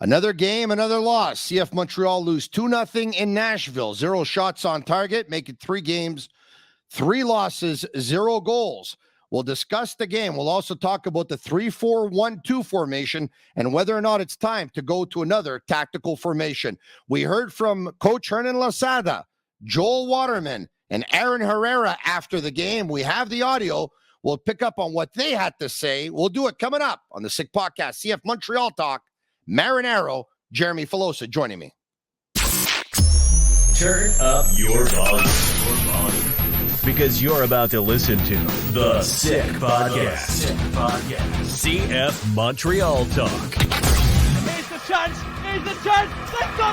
Another game, another loss. CF Montreal lose 2-0 in Nashville. 0 shots on target, make it 3 games, 3 losses, 0 goals. We'll discuss the game. We'll also talk about the 3-4-1-2 formation and whether or not it's time to go to another tactical formation. We heard from Coach Hernan Losada, Joel Waterman, and Aaron Herrera after the game. We have the audio. We'll pick up on what they had to say. We'll do it coming up on the Sick Podcast. CF Montreal Talk. Marinaro, Jeremy Felosa joining me. Turn up your volume. Because you're about to listen to the Sick Podcast. CF Montreal Talk. Here's the chance. They've got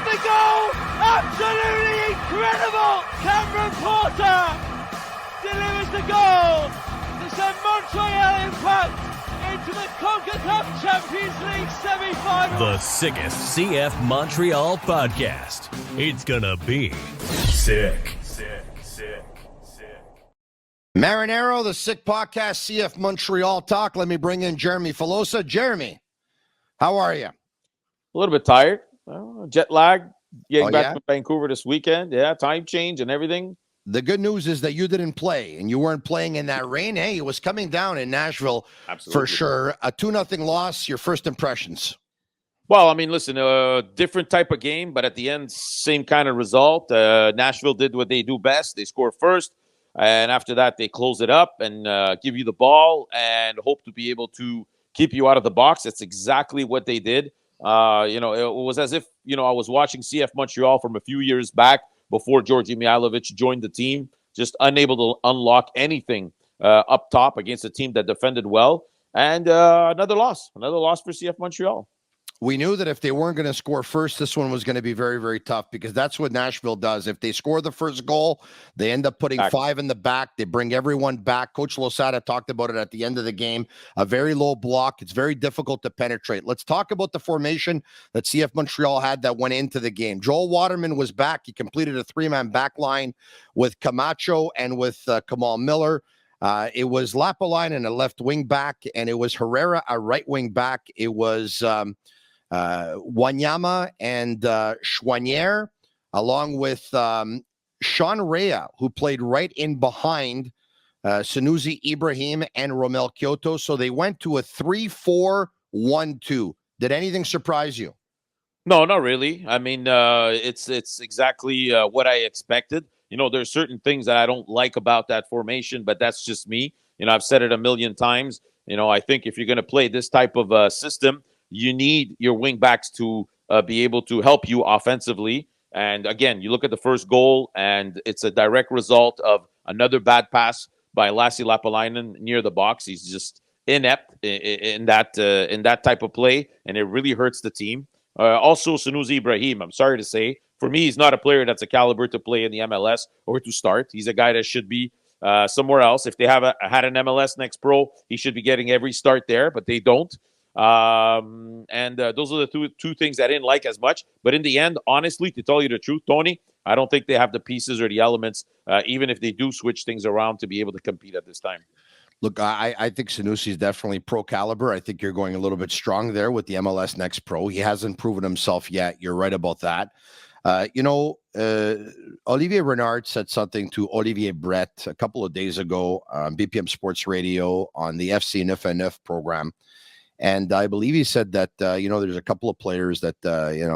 the goal. Absolutely incredible. Cameron Porter delivers the goal to send Montreal Impact into the CONCACAF Champions League semi-final. The sickest CF Montreal podcast. It's gonna be sick. Marinaro, the Sick Podcast, CF Montreal Talk. Let me bring in Jeremy Felosa. Jeremy, how are you? A little bit tired. Jet lag. Getting back yeah? to Vancouver this weekend. Yeah, time change and everything. The good news is that you didn't play, and you weren't playing in that rain. Hey, it was coming down in Nashville. Absolutely. For sure. A 2-0 loss, your first impressions? Well, I mean, listen, different type of game, but at the end, same kind of result. Nashville did what they do best. They score first, and after that, they close it up and give you the ball and hope to be able to keep you out of the box. That's exactly what they did. It was as if, I was watching CF Montreal from a few years back before Georgi Mihailovic joined the team, just unable to unlock anything up top against a team that defended well. And another loss for CF Montreal. We knew that if they weren't going to score first, this one was going to be very, very tough because that's what Nashville does. If they score the first goal, they end up putting 5 in the back. They bring everyone back. Coach Losada talked about it at the end of the game. A very low block. It's very difficult to penetrate. Let's talk about the formation that CF Montreal had that went into the game. Joel Waterman was back. He completed a 3-man back line with Camacho and with Kamal Miller. It was Lapaline and a left wing back, and it was Herrera, a right wing back. It was Wanyama and Chouanière, along with Sean Reyna, who played right in behind Sanusi Ibrahim and Romel Kyoto. So they went to a 3-4-1-2. Did anything surprise you? No, not really. I mean, it's exactly what I expected. There's certain things that I don't like about that formation, but that's just me. I've said it a million times. I think if you're going to play this type of system, you need your wing backs to be able to help you offensively. And again, you look at the first goal, and it's a direct result of another bad pass by Lassi Lapaline near the box. He's just inept in that type of play, and it really hurts the team. Also, Sanusi Ibrahim, I'm sorry to say, for me, he's not a player that's a caliber to play in the MLS or to start. He's a guy that should be somewhere else. If they had an MLS Next Pro, he should be getting every start there, but they don't. Those are the two things I didn't like as much. But in the end, honestly, to tell you the truth, Tony, I don't think they have the pieces or the elements, even if they do switch things around, to be able to compete at this time. Look, I think Sanusi is definitely pro caliber. I think you're going a little bit strong there with the MLS Next Pro. He hasn't proven himself yet. You're right about that. Olivier Renard said something to Olivier Brett a couple of days ago on BPM Sports Radio on the FC Neuf and Neuf program. And I believe he said that, there's a couple of players that,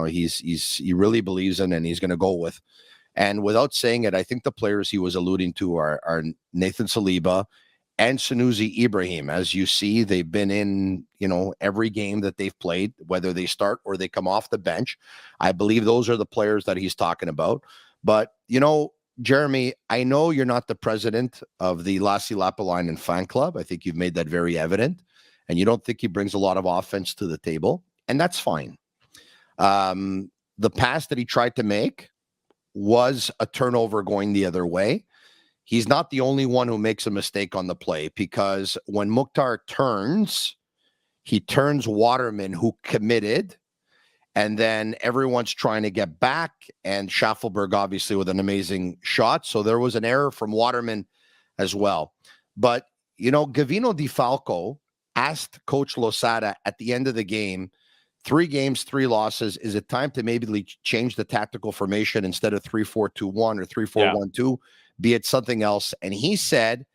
he really believes in and he's going to go with. And without saying it, I think the players he was alluding to are Nathan Saliba and Sanusi Ibrahim. As you see, they've been in, every game that they've played, whether they start or they come off the bench. I believe those are the players that he's talking about. But, Jeremy, I know you're not the president of the Lassi Lapaline fan club. I think you've made that very evident. And you don't think he brings a lot of offense to the table. And that's fine. The pass that he tried to make was a turnover going the other way. He's not the only one who makes a mistake on the play, because when Mukhtar turns, he turns Waterman, who committed, and then everyone's trying to get back, and Schaffelberg obviously with an amazing shot. So there was an error from Waterman as well. But, Gavino Di Falco asked Coach Losada at the end of the game 3 games, 3 losses. Is it time to maybe change the tactical formation instead of 3-4-2-1 or 3-4-1-2? Be it something else. And he said,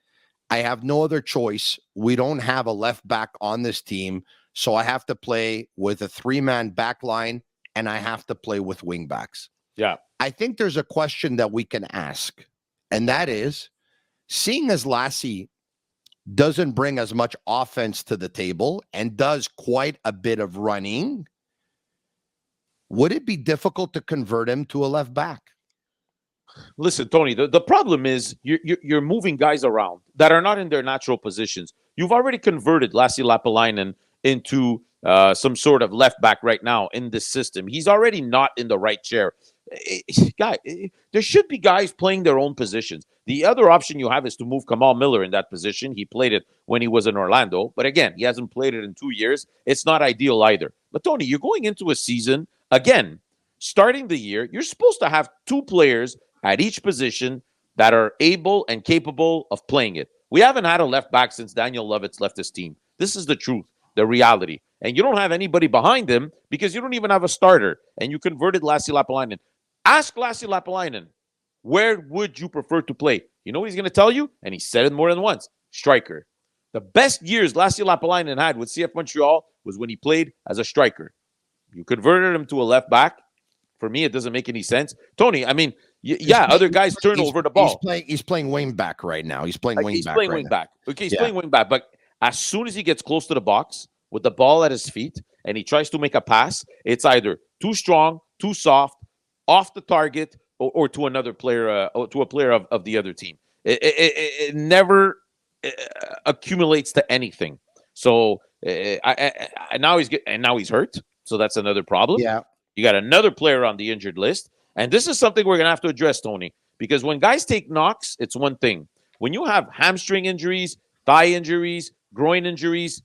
I have no other choice. We don't have a left back on this team, so I have to play with a 3-man back line, and I have to play with wing backs. Yeah. I think there's a question that we can ask, and that is, seeing as Lassi doesn't bring as much offense to the table and does quite a bit of running, would it be difficult to convert him to a left back? Listen, Tony, the problem is you're moving guys around that are not in their natural positions. You've already converted Lassi Lapaline into some sort of left back right now in this system. He's already not in the right chair. There should be guys playing their own positions. The other option you have is to move Kamal Miller in that position. He played it when he was in Orlando, but again, he hasn't played it in 2 years. It's not ideal either. But Tony, you're going into a season, again, starting the year, you're supposed to have 2 players at each position that are able and capable of playing it. We haven't had a left back since Daniel Lovitz left his team. This is the truth, the reality. And you don't have anybody behind him because you don't even have a starter. And you converted Lassi Lapaline. Ask Lassi Lapaline, where would you prefer to play? You know what he's going to tell you? And he said it more than once. Striker. The best years Lassi Lapaline had with CF Montreal was when he played as a striker. You converted him to a left back. For me, it doesn't make any sense. Tony, I mean, other guys turn over the ball. He's playing wing back right now. He's playing wing back. Okay, he's playing wing back. But as soon as he gets close to the box with the ball at his feet and he tries to make a pass, it's either too strong, too soft, off the target, or to another player, or to a player of the other team. It never accumulates to anything. So now he's hurt. So that's another problem. Yeah. You got another player on the injured list. And this is something we're going to have to address, Tony, because when guys take knocks, it's one thing. When you have hamstring injuries, thigh injuries, groin injuries,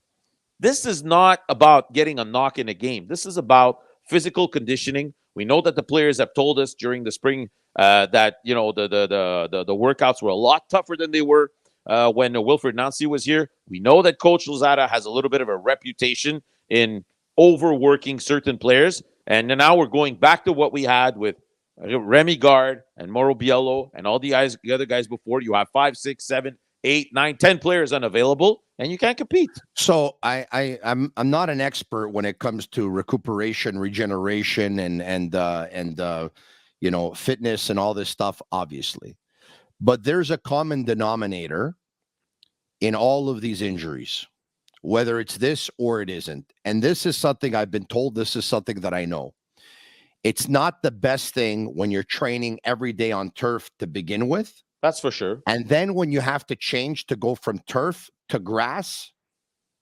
this is not about getting a knock in a game. This is about physical conditioning. We know that the players have told us during the spring that, you know, the workouts were a lot tougher than they were when Wilfred Nancy was here. We know that Coach Lozada has a little bit of a reputation in overworking certain players. And now we're going back to what we had with Remy Gard and Mauro Biello and all the other guys before. You have 5, 6, 7, 8, 9, 10 players unavailable, and you can't compete. So I'm not an expert when it comes to recuperation, regeneration, and you know, fitness and all this stuff, obviously. But there's a common denominator in all of these injuries, whether it's this or it isn't. And this is something I've been told. This is something that I know. It's not the best thing when you're training every day on turf to begin with. That's for sure. And then when you have to change to go from turf to grass,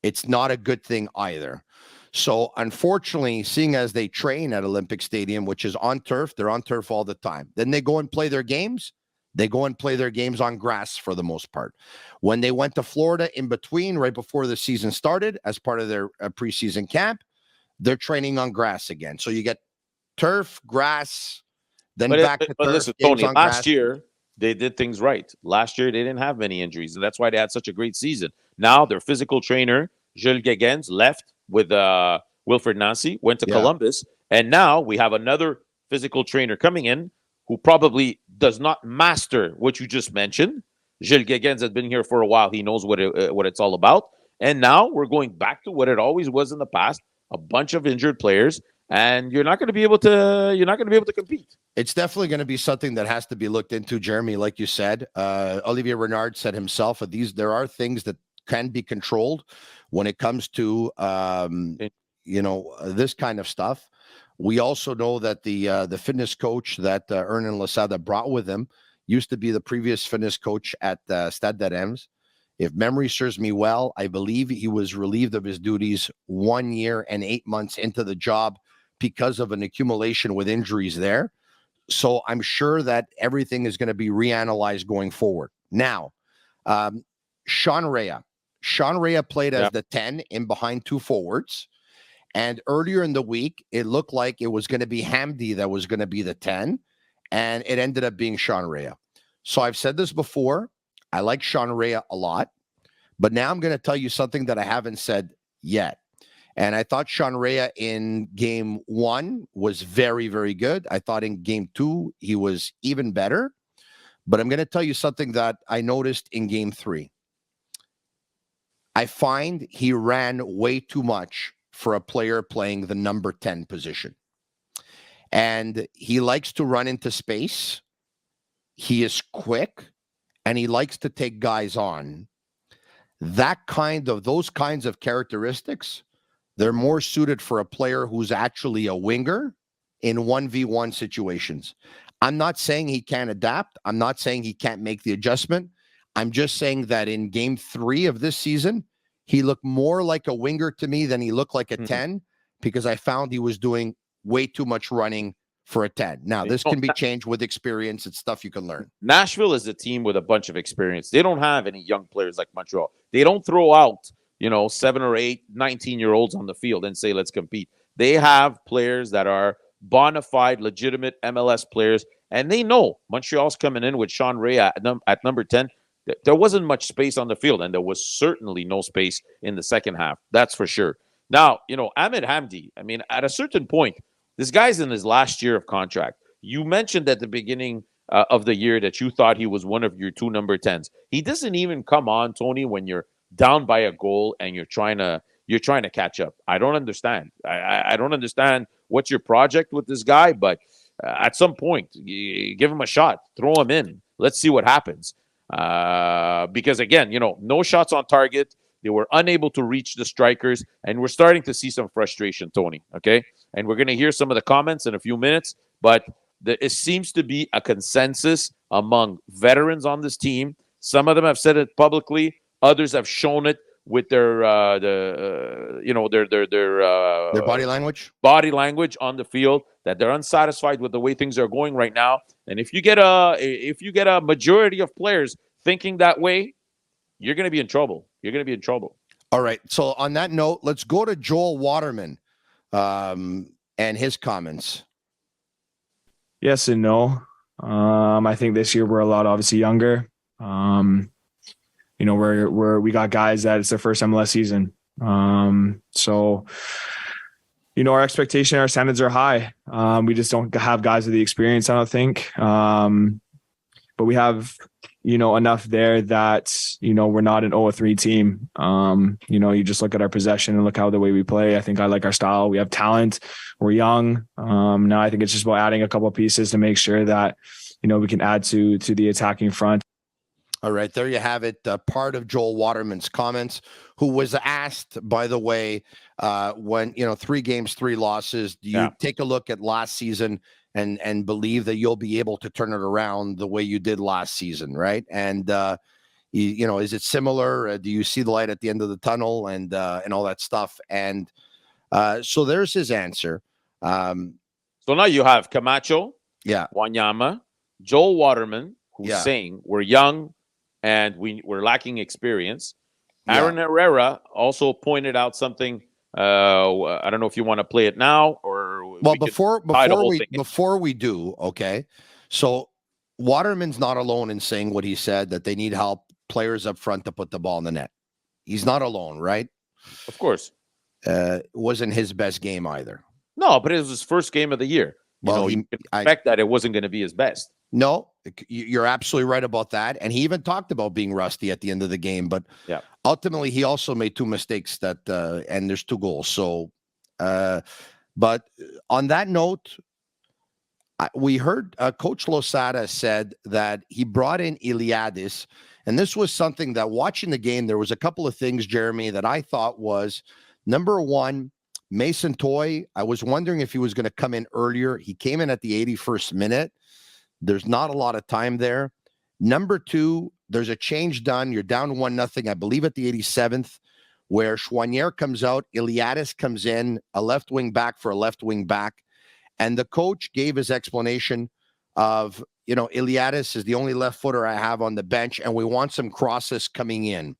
it's not a good thing either. So unfortunately, seeing as they train at Olympic Stadium, which is on turf, they're on turf all the time. Then they go and play their games. They go and play their games on grass for the most part. When they went to Florida in between, right before the season started, as part of their preseason camp, they're training on grass again. So you get turf, grass, then back to turf. But listen, Tony, last year, they did things right. Last year, they didn't have many injuries, and that's why they had such a great season. Now, their physical trainer, Jules Gegens, left with Wilfred Nancy, went to Columbus, and now we have another physical trainer coming in who probably does not master what you just mentioned. Jules Gegens has been here for a while. He knows what it's all about. And now we're going back to what it always was in the past, a bunch of injured players, and you're not going to be able to compete. It's definitely going to be something that has to be looked into, Jeremy, like you said. Olivier Renard said himself, there are things that can be controlled when it comes to this kind of stuff. We also know that the fitness coach that Hernan Losada brought with him used to be the previous fitness coach at Stade de Reims. If memory serves me well, I believe he was relieved of his duties 1 year and 8 months into the job because of an accumulation with injuries there. So I'm sure that everything is going to be reanalyzed going forward. Now, Sean Reyna. Sean Reyna played as the 10 in behind 2 forwards. And earlier in the week, it looked like it was going to be Hamdi that was going to be the 10. And it ended up being Sean Reyna. So I've said this before. I like Sean Reyna a lot. But now I'm going to tell you something that I haven't said yet. And I thought Sean Reyna in game 1 was very, very good. I thought in game 2, he was even better. But I'm going to tell you something that I noticed in game 3. I find he ran way too much for a player playing the number 10 position. And he likes to run into space. He is quick, and he likes to take guys on. Those kinds of characteristics, they're more suited for a player who's actually a winger in 1v1 situations. I'm not saying he can't adapt. I'm not saying he can't make the adjustment. I'm just saying that in game 3 of this season, he looked more like a winger to me than he looked like a 10, because I found he was doing way too much running for a 10. Now, this can be changed with experience. It's stuff you can learn. Nashville is a team with a bunch of experience. They don't have any young players like Montreal. They don't throw out, 7 or 8, 19-year-olds on the field and say, let's compete. They have players that are bona fide, legitimate MLS players, and they know Montreal's coming in with Sean Reyna at number 10. There wasn't much space on the field, and there was certainly no space in the second half. That's for sure. Now, Ahmed Hamdi, at a certain point, this guy's in his last year of contract. You mentioned at the beginning of the year that you thought he was one of your 2 number 10s. He doesn't even come on, Tony, when you're down by a goal and you're trying to catch up. I don't understand. I don't understand what's your project with this guy, but at some point, give him a shot. Throw him in. Let's see what happens. Because again, no shots on target. They were unable to reach the strikers, and we're starting to see some frustration, Tony. Okay, and we're going to hear some of the comments in a few minutes, but it seems to be a consensus among veterans on this team. Some of them have said it publicly. Others have shown it with their body language. Body language on the field, that they're unsatisfied with the way things are going right now. And if you get a majority of players thinking that way, you're going to be in trouble. All right. So on that note, let's go to Joel Waterman and his comments. Yes and no. I think this year we're a lot obviously younger. We got guys that it's their first MLS season. So our expectation, our standards are high. We just don't have guys with the experience, I don't think. But we have, enough there that, we're not an 0-3 team. You just look at our possession and look how the way we play. I think I like our style. We have talent. We're young. Now I think it's just about adding a couple of pieces to make sure that, we can add to the attacking front. All right, there you have it. Part of Joel Waterman's comments, who was asked, by the way, when 3 games, 3 losses, do you take a look at last season and believe that you'll be able to turn it around the way you did last season, right? And is it similar? Do you see the light at the end of the tunnel and all that stuff? And so there's his answer. So now you have Camacho, Wanyama, Joel Waterman, who's saying we're young and we're lacking experience. Aaron Herrera also pointed out something. I don't know if you want to play it now or before we do, okay. So Waterman's not alone in saying what he said, that they need help, players up front to put the ball in the net. He's not alone, right? Of course. It wasn't his best game either. No, but it was his first game of the year. You expect that it wasn't going to be his best. No, you're absolutely right about that. And he even talked about being rusty at the end of the game. But ultimately, he also made 2 mistakes and there's 2 goals. So, but on that note, we heard Coach Losada said that he brought in Iliadis. And this was something that, watching the game, there was a couple of things, Jeremy, that I thought was, number one, Mason Toye, I was wondering if he was going to come in earlier. He came in at the 81st minute. There's not a lot of time there. Number 2, there's a change done. You're down 1-0, I believe, at the 87th, where Choinière comes out, Iliadis comes in, a left wing back for a left wing back. And the coach gave his explanation of, Iliadis is the only left footer I have on the bench, and we want some crosses coming in.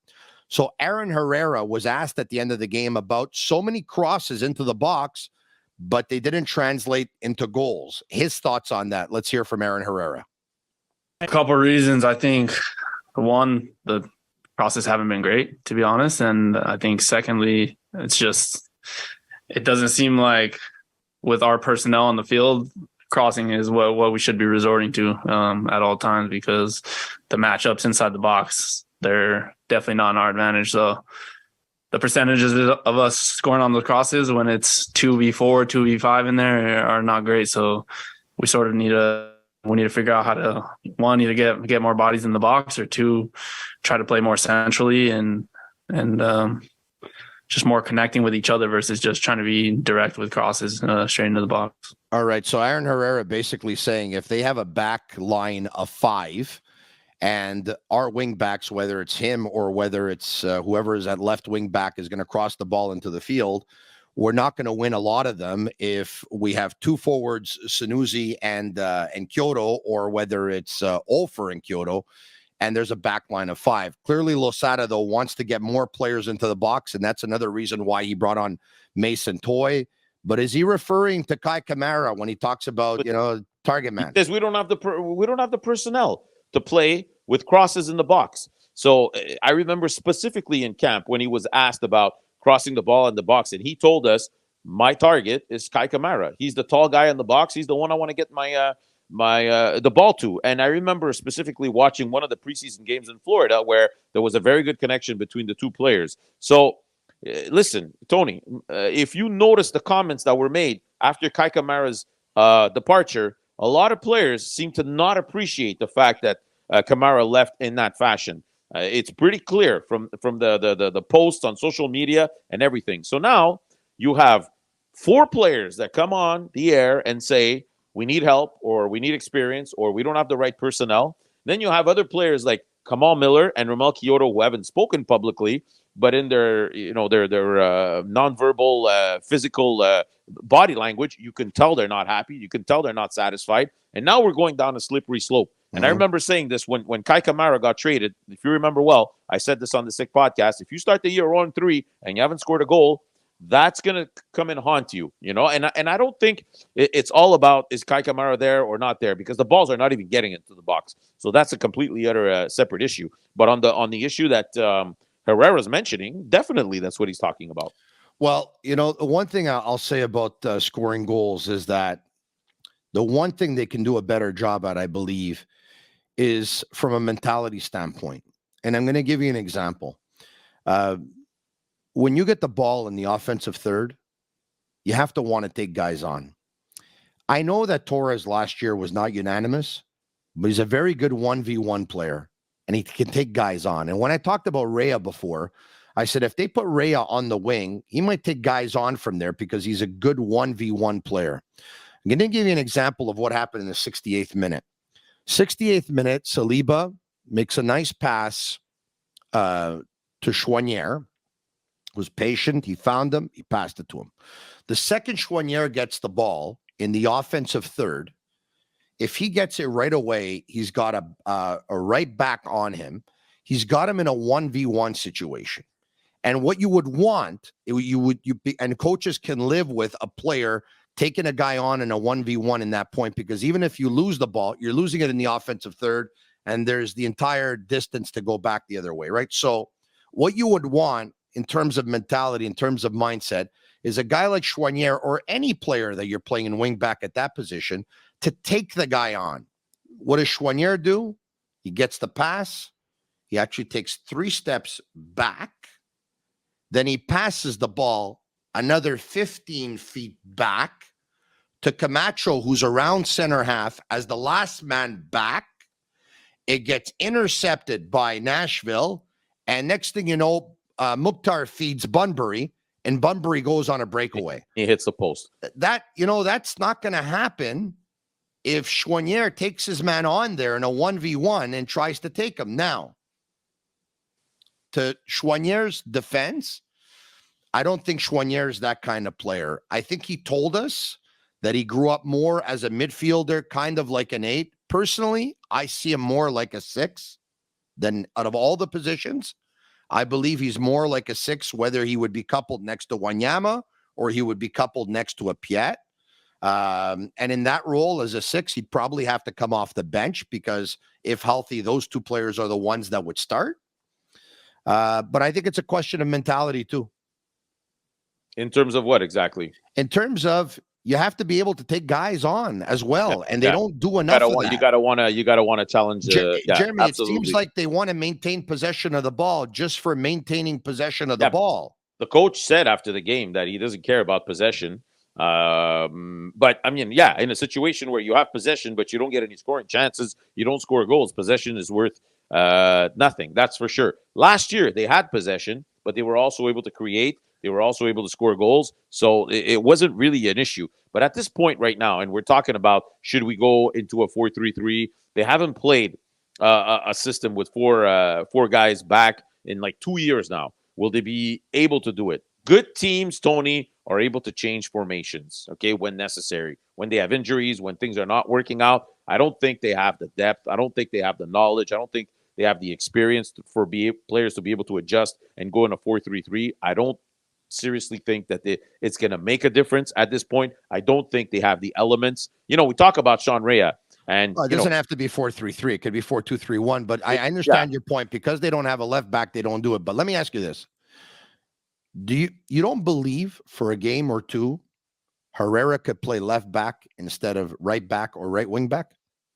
So Aaron Herrera was asked at the end of the game about so many crosses into the box, but they didn't translate into goals. His thoughts on that. Let's hear from Aaron Herrera. A couple of reasons. I think, one, the crosses haven't been great, to be honest. And I think secondly, it's just it doesn't seem like with our personnel on the field, crossing is what we should be resorting to at all times, because the matchups inside the box, they're definitely not in our advantage. So the percentages of us scoring on the crosses when it's 2v4, 2v5 in there are not great. So we sort of need to figure out how to, one, either get more bodies in the box, or two, try to play more centrally and just more connecting with each other versus just trying to be direct with crosses straight into the box. All right. So Aaron Herrera basically saying if they have a back line of 5 and our wing backs, whether it's him or whether it's whoever is at left wing back is going to cross the ball into the field, we're not going to win a lot of them if we have 2 forwards, Sanusi and Kyoto, or whether it's Olfer and Kyoto, and there's a back line of 5. Clearly, Losada, though, wants to get more players into the box, and that's another reason why he brought on Mason Toy. But is he referring to Kai Kamara when he talks about, target man? Because we don't have the personnel to play with crosses in the box. So I remember specifically in camp when he was asked about crossing the ball in the box, and he told us, my target is Kai Kamara. He's the tall guy in the box. He's the one I want to get the ball to. And I remember specifically watching one of the preseason games in Florida where there was a very good connection between the two players. So listen, Tony, if you notice the comments that were made after Kai Kamara's departure, a lot of players seem to not appreciate the fact that Kamara left in that fashion. It's pretty clear from the posts on social media and everything. So now you have 4 players that come on the air and say, we need help, or we need experience, or we don't have the right personnel. Then you have other players like Kamal Miller and Romel Kyoto who haven't spoken publicly, but in their nonverbal, physical body language, you can tell they're not happy. You can tell they're not satisfied. And now we're going down a slippery slope. And I remember saying this when Kai Kamara got traded. If you remember well, I said this on the Sick podcast. If you start the year 0-3 and you haven't scored a goal, that's going to come and haunt you, And I don't think it's all about is Kai Kamara there or not there, because the balls are not even getting into the box. So that's a completely other separate issue. But on the issue that Herrera's mentioning, definitely that's what he's talking about. Well, the one thing I'll say about scoring goals is that the one thing they can do a better job at, I believe, is from a mentality standpoint. And I'm going to give you an example. When you get the ball in the offensive third, you have to want to take guys on. I know that Torres last year was not unanimous, but he's a very good 1v1 player, and he can take guys on. And when I talked about Reyna before, I said if they put Reyna on the wing, he might take guys on from there because he's a good 1v1 player. I'm going to give you an example of what happened in the 68th minute. 68th minute, Saliba makes a nice pass to Choinière. Was patient. He found him. He passed it to him. The second Choinière gets the ball in the offensive third, if he gets it right away, he's got a right back on him. He's got him in a 1v1 situation. And what you would want, and coaches can live with a player taking a guy on in a 1v1 in that point, because even if you lose the ball, you're losing it in the offensive third, and there's the entire distance to go back the other way, right? So what you would want in terms of mentality, in terms of mindset, is a guy like Choinière or any player that you're playing in wing back at that position to take the guy on. What does Choinière do? He gets the pass. He actually takes 3 steps back. Then he passes the ball another 15 feet back to Camacho, who's around center half as the last man back. It gets intercepted by Nashville. And next thing you know, Mukhtar feeds Bunbury, and Bunbury goes on a breakaway. He hits the post. That's not going to happen if Choinière takes his man on there in a 1v1 and tries to take him. Now, to Choinière's defense, I don't think Choinière is that kind of player. I think he told us that he grew up more as a midfielder, kind of like an 8. Personally, I see him more like a 6 than out of all the positions. I believe he's more like a 6, whether he would be coupled next to Wanyama or he would be coupled next to a Piet. And in that role as a 6, he'd probably have to come off the bench because if healthy, those 2 players are the ones that would start. But I think it's a question of mentality too. In terms of what exactly? In terms of you have to be able to take guys on as well, and they Yeah. don't do enough of that. You gotta wanna challenge. Jeremy, it absolutely. seems like they want to maintain possession of the ball just for maintaining possession of the ball. The coach said after the game that he doesn't care about possession. But I mean, yeah, in a situation where you have possession, but you don't get any scoring chances, you don't score goals, possession is worth nothing. That's for sure. Last year, they had possession, but they were also able to create. They were also able to score goals. So it wasn't really an issue. But at this point right now, and we're talking about should we go into a 4-3-3? They haven't played a system with four guys back in like 2 years now. Will they be able to do it? Good teams, Tony, are able to change formations, okay, when necessary. When they have injuries, when things are not working out, I don't think they have the depth. I don't think they have the knowledge. I don't think they have the experience for players to be able to adjust and go in a 4-3-3. I don't seriously think that it's going to make a difference at this point. I don't think they have the elements. You know, we talk about Sean Reyna. And it doesn't have to be 4-3-3. It could be 4-2-3-1. But I understand your point. Because they don't have a left back, they don't do it. But let me ask you this: you don't believe for a game or two Herrera could play left back instead of right back or right wing back?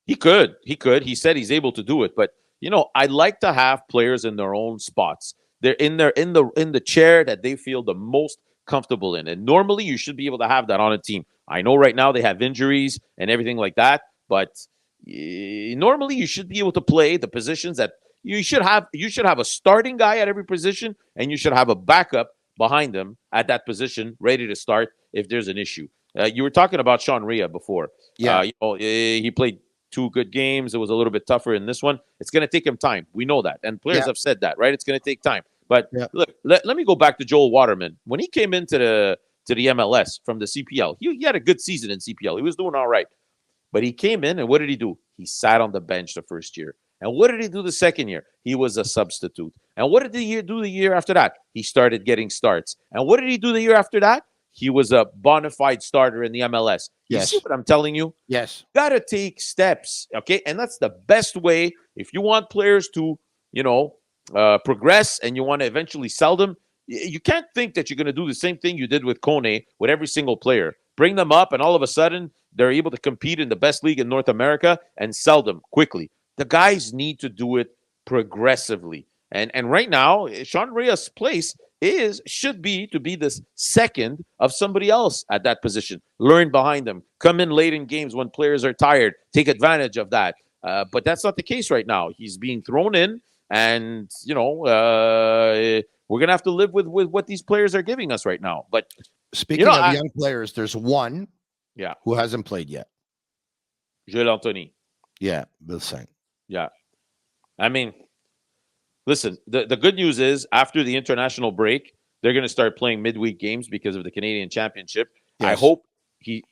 He could. He said he's able to do it. But you know, I like to have players in their own spots. They're in the chair that they feel the most comfortable in. And normally you should be able to have that on a team. I know right now they have injuries and everything like that. But normally you should be able to play the positions that you should have. You should have a starting guy at every position, and you should have a backup behind them at that position, ready to start if there's an issue. You were talking about Sean Reyna before. Yeah. He played 2 good games. It was a little bit tougher in this one. It's going to take him time. We know that. And players have said that, right? It's going to take time. But look, let me go back to Joel Waterman. When he came into the MLS from the CPL, he had a good season in CPL. He was doing all right. But he came in, and what did he do? He sat on the bench the first year. And what did he do the second year? He was a substitute. And what did he do the year after that? He started getting starts. And what did he do the year after that? He was a bona fide starter in the MLS. You see what I'm telling you? Yes. You got to take steps, okay? And that's the best way. If you want players to, progress and you want to eventually sell them, you can't think that you're going to do the same thing you did with Kone with every single player. Bring them up, and all of a sudden, they're able to compete in the best league in North America and sell them quickly. The guys need to do it progressively. And right now, Sean Reyna's place should be to be the second of somebody else at that position. Learn behind them. Come in late in games when players are tired. Take advantage of that. But that's not the case right now. He's being thrown in, and, we're going to have to live with what these players are giving us right now. But speaking of young players, there's one who hasn't played yet. Joel Anthony. Yeah, Bill Saint. Yeah. I mean, listen, the good news is after the international break, they're going to start playing midweek games because of the Canadian Championship. Yes. I hope he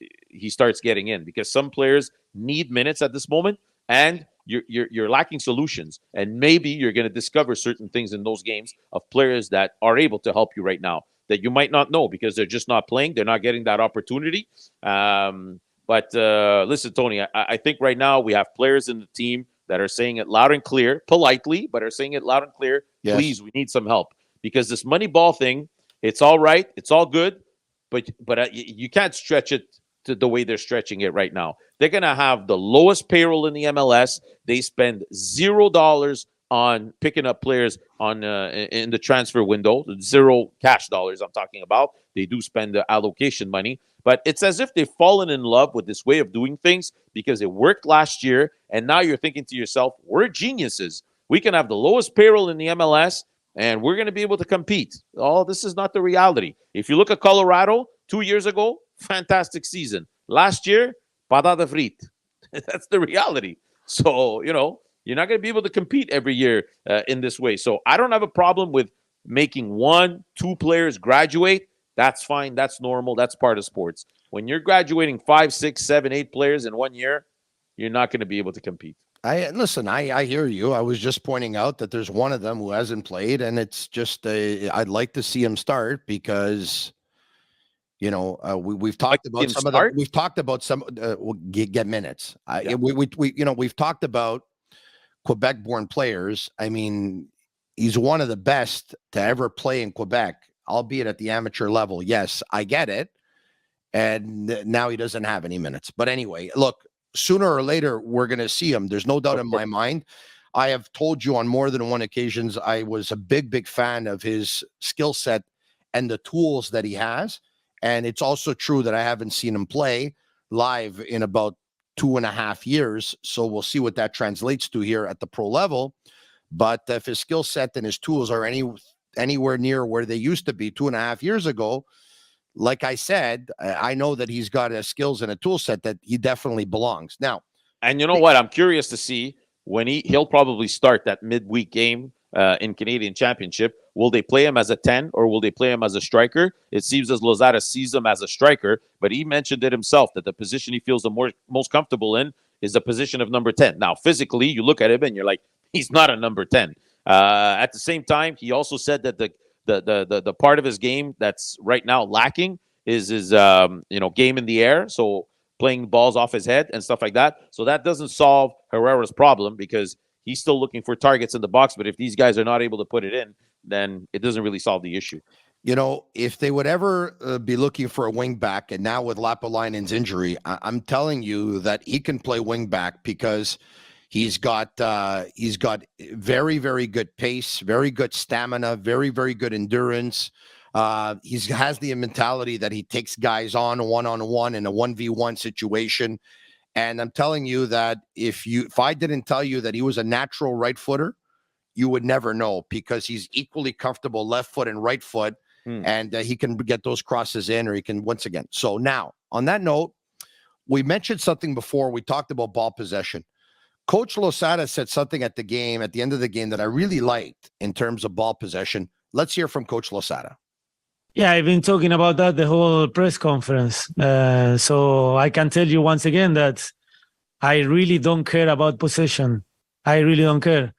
starts getting in, because some players need minutes at this moment, and you're lacking solutions. And maybe you're going to discover certain things in those games of players that are able to help you right now that you might not know because they're just not playing. They're not getting that opportunity. But listen, Tony, I think right now we have players in the team that are saying it loud and clear, politely, but are saying it loud and clear. Yes. Please, we need some help, because this money ball thing, it's all right, it's all good, but you can't stretch it to the way they're stretching it right now. They're going to have the lowest payroll in the MLS. They spend $0 on picking up players in the transfer window, 0 cash dollars I'm talking about. They do spend the allocation money. But it's as if they've fallen in love with this way of doing things because it worked last year. And now you're thinking to yourself, we're geniuses. We can have the lowest payroll in the MLS, and we're going to be able to compete. Oh, this is not the reality. If you look at Colorado 2 years ago, fantastic season. Last year, patata frite. That's the reality. So, you're not going to be able to compete every year in this way. So I don't have a problem with making 1-2 players graduate. That's fine. That's normal. That's part of sports. When you're graduating 5, 6, 7, 8 players in 1 year, you're not going to be able to compete. I hear you. I was just pointing out that there's one of them who hasn't played, and it's just I'd like to see him start because we've talked about some of the, we've talked about some get minutes. We've talked about Quebec-born players. I mean, he's one of the best to ever play in Quebec. albeit at the amateur level. Yes, I get it. And now he doesn't have any minutes. But anyway, look, sooner or later, we're going to see him. There's no doubt in my mind. I have told you on more than one occasions, I was a big fan of his skill set and the tools that he has. And it's also true that I haven't seen him play live in about 2.5 years. So we'll see what that translates to here at the pro level. But if his skill set and his tools are anywhere near where they used to be 2.5 years ago, like I said, I know that he's got skills and a tool set that he definitely belongs. Now, and you know what? I'm curious to see when he'll probably start that midweek game in Canadian Championship. Will they play him as a 10 or will they play him as a striker? It seems as Lozada sees him as a striker, but he mentioned it himself that the position he feels the most comfortable in is the position of number 10. Now, physically, you look at him and you're like, he's not a number 10. At the same time, he also said that the part of his game that's right now lacking is his game in the air. So playing balls off his head and stuff like that. So that doesn't solve Herrera's problem because he's still looking for targets in the box. But if these guys are not able to put it in, then it doesn't really solve the issue. You know, if they would ever be looking for a wing back, and now with Lapalainen's injury, I'm telling you that he can play wing back because he's got very, very good pace, very good stamina, very, very good endurance. He has the mentality that he takes guys on one-on-one in a 1v1 situation. And I'm telling you that if I didn't tell you that he was a natural right footer, you would never know because he's equally comfortable left foot and right foot. And he can get those crosses in, or he can once again. So now on that note, we mentioned something before. We talked about ball possession. Coach Losada said something at the end of the game that I really liked in terms of ball possession. Let's hear from Coach Losada. Yeah, I've been talking about that the whole press conference. So I can tell you once again that I really don't care about possession. I really don't care.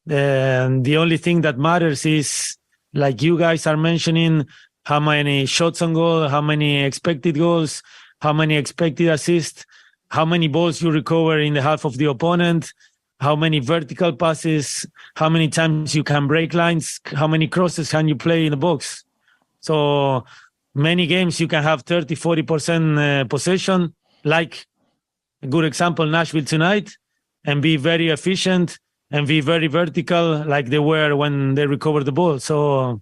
The only thing that matters is, like you guys are mentioning, how many shots on goal, how many expected goals, how many expected assists, how many balls you recover in the half of the opponent, how many vertical passes, how many times you can break lines, how many crosses can you play in the box. So many games you can have 30, 40% possession, like a good example, Nashville tonight, and be very efficient and be very vertical like they were when they recovered the ball. So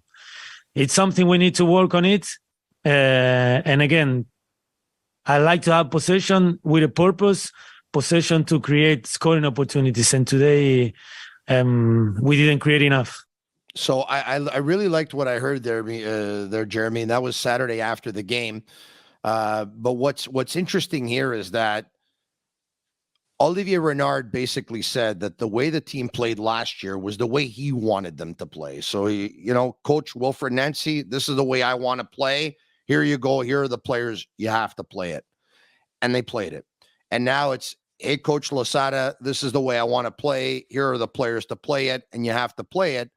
it's something we need to work on it. And again, I like to have possession with a purpose, possession to create scoring opportunities. And today we didn't create enough. So I really liked what I heard there, Jeremy, and that was Saturday after the game. But what's interesting here is that Olivier Renard basically said that the way the team played last year was the way he wanted them to play. So, Coach Wilfred Nancy, this is the way I want to play. Here you go. Here are the players. You have to play it. And they played it. And now it's, hey, Coach Losada, this is the way I want to play. Here are the players to play it. And you have to play it.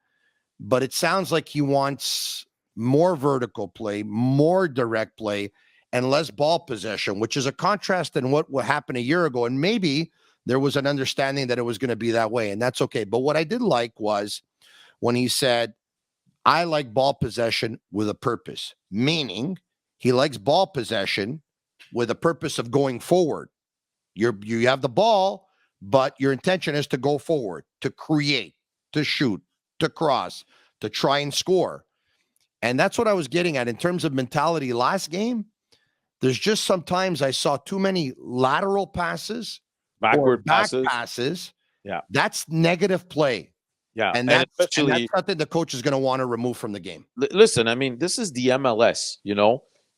But it sounds like he wants more vertical play, more direct play, and less ball possession, which is a contrast in what happened a year ago. And maybe there was an understanding that it was going to be that way, and that's okay. But what I did like was when he said, I like ball possession with a purpose, meaning he likes ball possession with a purpose of going forward. You have the ball, but your intention is to go forward, to create, to shoot, to cross, to try and score. And that's what I was getting at in terms of mentality last game. There's just sometimes I saw too many lateral passes, backward passes. Yeah. That's negative play. Yeah. And that's something the coach is going to want to remove from the game. Listen, I mean, this is the MLS,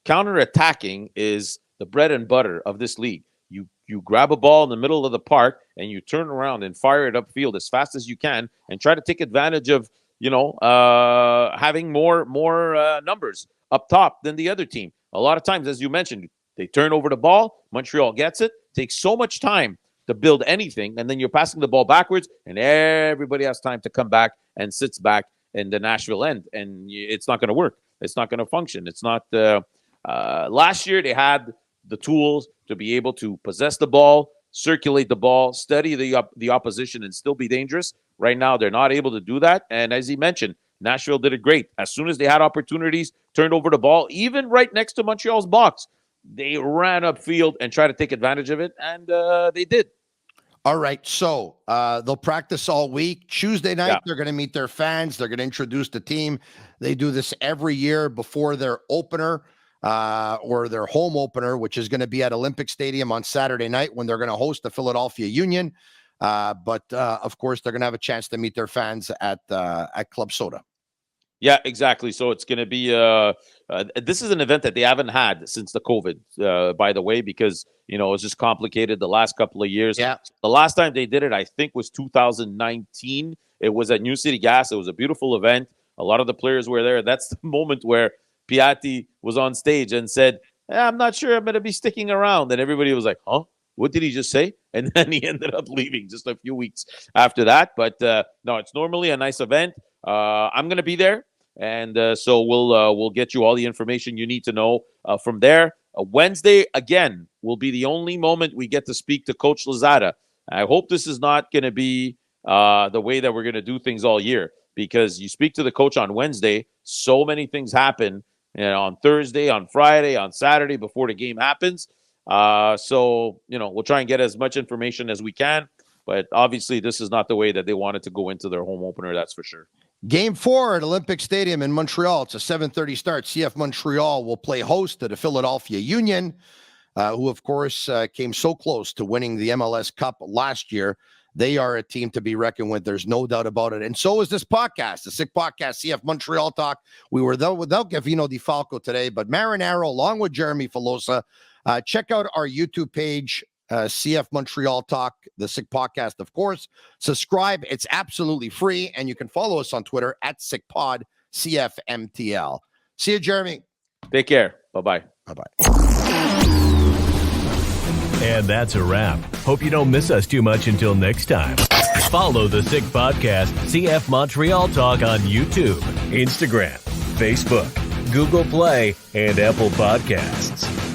Counter-attacking is the bread and butter of this league. You grab a ball in the middle of the park and you turn around and fire it upfield as fast as you can and try to take advantage of, having more numbers up top than the other team. A lot of times, as you mentioned, they turn over the ball. Montreal gets it. Takes so much time to build anything, and then you're passing the ball backwards, and everybody has time to come back and sits back in the Nashville end, and it's not going to work. It's not going to function. It's not. Last year, they had the tools to be able to possess the ball, circulate the ball, study the opposition, and still be dangerous. Right now, they're not able to do that. And as he mentioned, Nashville did it great. As soon as they had opportunities, turned over the ball, even right next to Montreal's box, they ran upfield and tried to take advantage of it, and they did. All right, so they'll practice all week. Tuesday night, they're going to meet their fans. They're going to introduce the team. They do this every year before their opener or their home opener, which is going to be at Olympic Stadium on Saturday night when they're going to host the Philadelphia Union. But of course, they're going to have a chance to meet their fans at Club Soda. Yeah, exactly. So it's going to be this is an event that they haven't had since the COVID, by the way, because, you know, it's just complicated the last couple of years. Yeah. The last time they did it, I think, was 2019. It was at New City Gas. It was a beautiful event. A lot of the players were there. That's the moment where Piatti was on stage and said, I'm not sure I'm going to be sticking around. And everybody was like, huh? What did he just say? And then he ended up leaving just a few weeks after that. But no, it's normally a nice event. I'm going to be there. And so we'll get you all the information you need to know from there. Wednesday, again, will be the only moment we get to speak to Coach Lozada. I hope this is not going to be the way that we're going to do things all year, because you speak to the coach on Wednesday, so many things happen, you know, on Thursday, on Friday, on Saturday before the game happens. So, you know, we'll try and get as much information as we can. But obviously, this is not the way that they wanted to go into their home opener, that's for sure. Game 4 at Olympic Stadium in Montreal. It's a 7:30 start. CF Montreal will play host to the Philadelphia Union, who, of course, came so close to winning the MLS Cup last year. They are a team to be reckoned with. There's no doubt about it. And so is this podcast, the Sick Podcast, CF Montreal Talk. We were there without Gavino Di Falco today, but Marinaro, along with Jeremy Felosa. Check out our YouTube page, CF Montreal Talk, the Sick Podcast, of course. Subscribe. It's absolutely free. And you can follow us on Twitter at SickPod, CFMTL. See you, Jeremy. Take care. Bye-bye. Bye-bye. And that's a wrap. Hope you don't miss us too much until next time. Follow the Sick Podcast, CF Montreal Talk on YouTube, Instagram, Facebook, Google Play, and Apple Podcasts.